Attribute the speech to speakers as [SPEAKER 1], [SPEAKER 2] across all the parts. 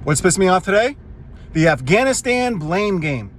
[SPEAKER 1] What's pissed me off today? The Afghanistan blame game.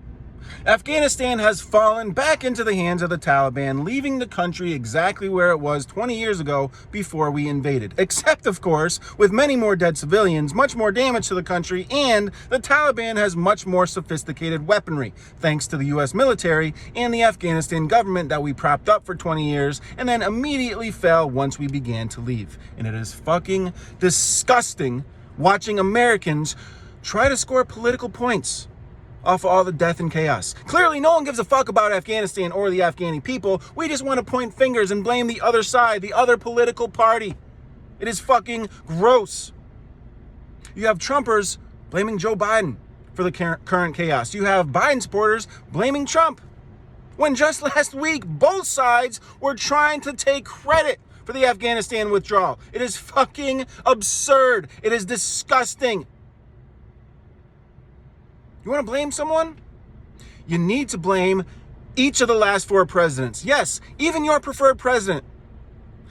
[SPEAKER 1] Afghanistan has fallen back into the hands of the Taliban, leaving the country exactly where it was 20 years ago before we invaded. Except, of course, with many more dead civilians, much more damage to the country, and the Taliban has much more sophisticated weaponry, thanks to the US military and the Afghanistan government that we propped up for 20 years and then immediately fell once we began to leave. And it is fucking disgusting watching Americans try to score political points off of all the death and chaos. Clearly, no one gives a fuck about Afghanistan or the Afghani people. We just want to point fingers and blame the other side, the other political party. It is fucking gross. You have Trumpers blaming Joe Biden for the current chaos. You have Biden supporters blaming Trump. When just last week, both sides were trying to take credit for the Afghanistan withdrawal. It is fucking absurd. It is disgusting. You want to blame someone? You need to blame each of the last 4 presidents. Yes, even your preferred president.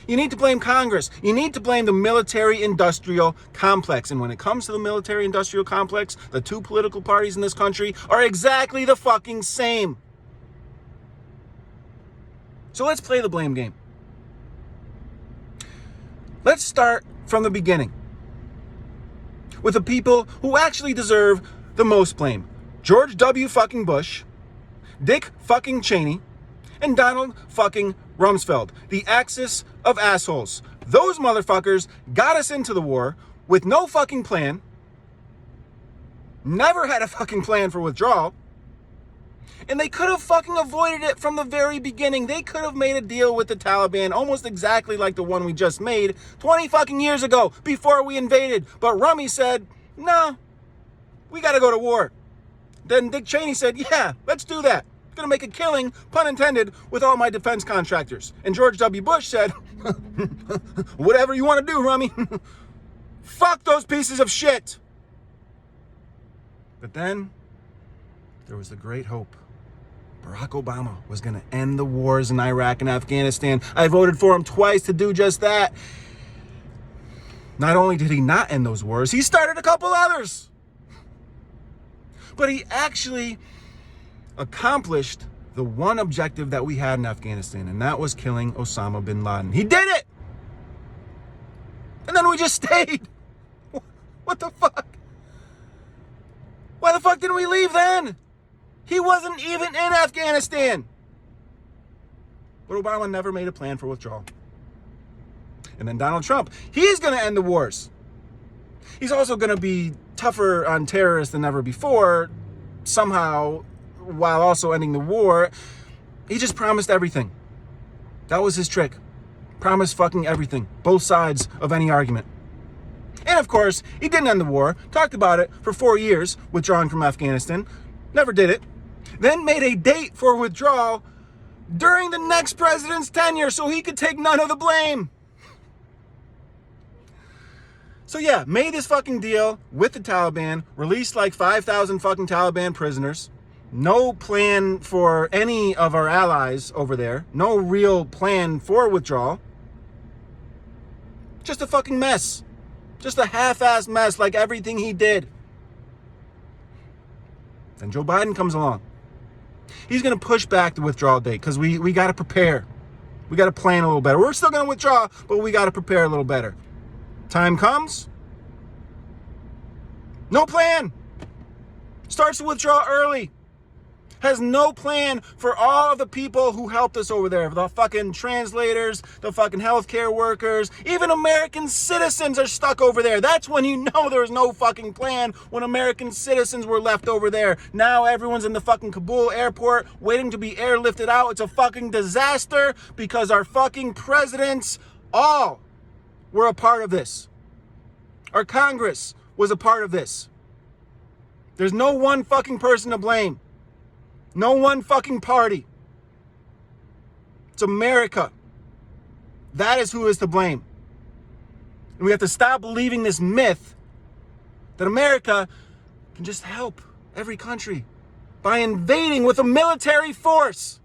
[SPEAKER 1] You need to blame Congress. You need to blame the military-industrial complex. And when it comes to the military-industrial complex, the 2 political parties in this country are exactly the fucking same. So let's play the blame game. Let's start from the beginning with the people who actually deserve the most blame. George W. fucking Bush, Dick fucking Cheney, and Donald fucking Rumsfeld, the axis of assholes. Those motherfuckers got us into the war with no fucking plan, never had a fucking plan for withdrawal, and they could have fucking avoided it from the very beginning. They could have made a deal with the Taliban almost exactly like the one we just made 20 fucking years ago before we invaded. But Rummy said, no, we got to go to war. Then Dick Cheney said, yeah, let's do that. I'm going to make a killing, pun intended, with all my defense contractors. And George W. Bush said, whatever you want to do, Rummy. Fuck those pieces of shit. But then there was the great hope. Barack Obama was going to end the wars in Iraq and Afghanistan. I voted for him twice to do just that. Not only did he not end those wars, he started a couple others. But he actually accomplished the one objective that we had in Afghanistan, and that was killing Osama bin Laden. He did it! And then we just stayed. What the fuck? Why the fuck didn't we leave then? He wasn't even in Afghanistan. But Obama never made a plan for withdrawal. And then Donald Trump, he's going to end the wars. He's also going to be tougher on terrorists than ever before, somehow, while also ending the war. He just promised everything. That was his trick. Promised fucking everything. Both sides of any argument. And of course, he didn't end the war. Talked about it for 4 years, withdrawing from Afghanistan. Never did it. Then made a date for withdrawal during the next president's tenure so he could take none of the blame. So yeah, made this fucking deal with the Taliban, released like 5,000 fucking Taliban prisoners. No plan for any of our allies over there. No real plan for withdrawal. Just a fucking mess. Just a half-assed mess like everything he did. Then Joe Biden comes along. He's going to push back the withdrawal date because we got to prepare. We got to plan a little better. We're still going to withdraw, but we got to prepare a little better. Time comes. No plan. Starts to withdraw early. Has no plan for all of the people who helped us over there. The fucking translators, the fucking healthcare workers, even American citizens are stuck over there. That's when you know there was no fucking plan, when American citizens were left over there. Now everyone's in the fucking Kabul airport waiting to be airlifted out. It's a fucking disaster because our fucking presidents all were a part of this. Our Congress was a part of this. There's no one fucking person to blame. No one fucking party. It's America. That is who is to blame. And we have to stop believing this myth that America can just help every country by invading with a military force.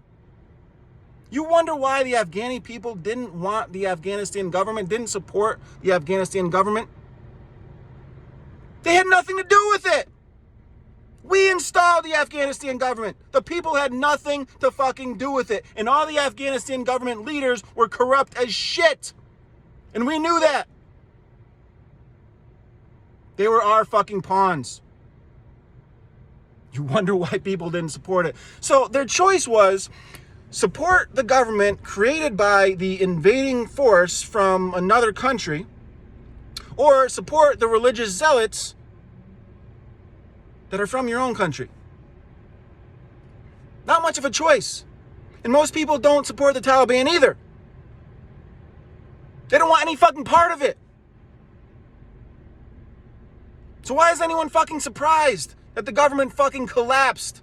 [SPEAKER 1] You wonder why the Afghani people didn't want the Afghanistan government, didn't support the Afghanistan government? They had nothing to do with it. We installed the Afghanistan government. The people had nothing to fucking do with it. And all the Afghanistan government leaders were corrupt as shit. And we knew that. They were our fucking pawns. You wonder why people didn't support it. So their choice was support the government created by the invading force from another country, or support the religious zealots that are from your own country. Not much of a choice. And most people don't support the Taliban either. They don't want any fucking part of it. So why is anyone fucking surprised that the government fucking collapsed?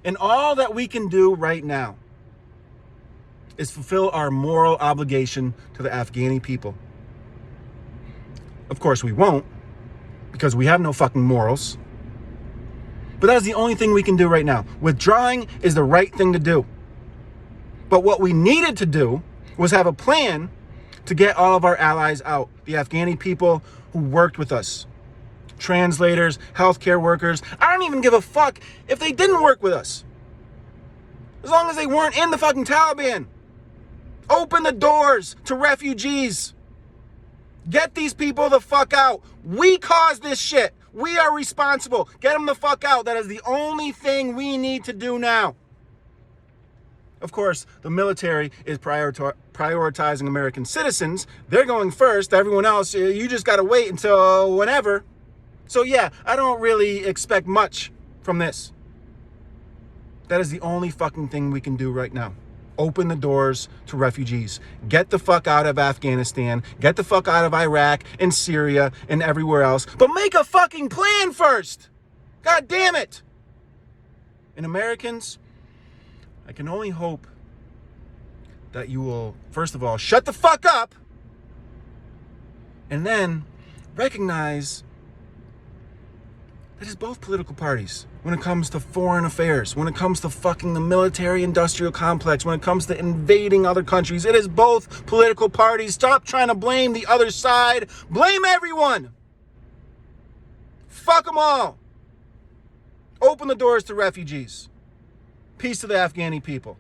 [SPEAKER 1] And all that we can do right now is fulfill our moral obligation to the Afghani people. Of course we won't, because we have no fucking morals. But that is the only thing we can do right now. Withdrawing is the right thing to do. But what we needed to do was have a plan to get all of our allies out. The Afghani people who worked with us. Translators, healthcare workers. I don't even give a fuck if they didn't work with us. As long as they weren't in the fucking Taliban. Open the doors to refugees. Get these people the fuck out. We caused this shit. We are responsible. Get them the fuck out. That is the only thing we need to do now. Of course, the military is prioritizing American citizens. They're going first. Everyone else, you just got to wait until whenever. So yeah, I don't really expect much from this. That is the only fucking thing we can do right now. Open the doors to refugees. Get the fuck out of Afghanistan. Get the fuck out of Iraq and Syria and everywhere else. But make a fucking plan first. God damn it. And Americans, I can only hope that you will, first of all, shut the fuck up. And then recognize that it's both political parties. When it comes to foreign affairs, when it comes to fucking the military-industrial complex, when it comes to invading other countries, it is both political parties. Stop trying to blame the other side. Blame everyone. Fuck them all. Open the doors to refugees. Peace to the Afghani people.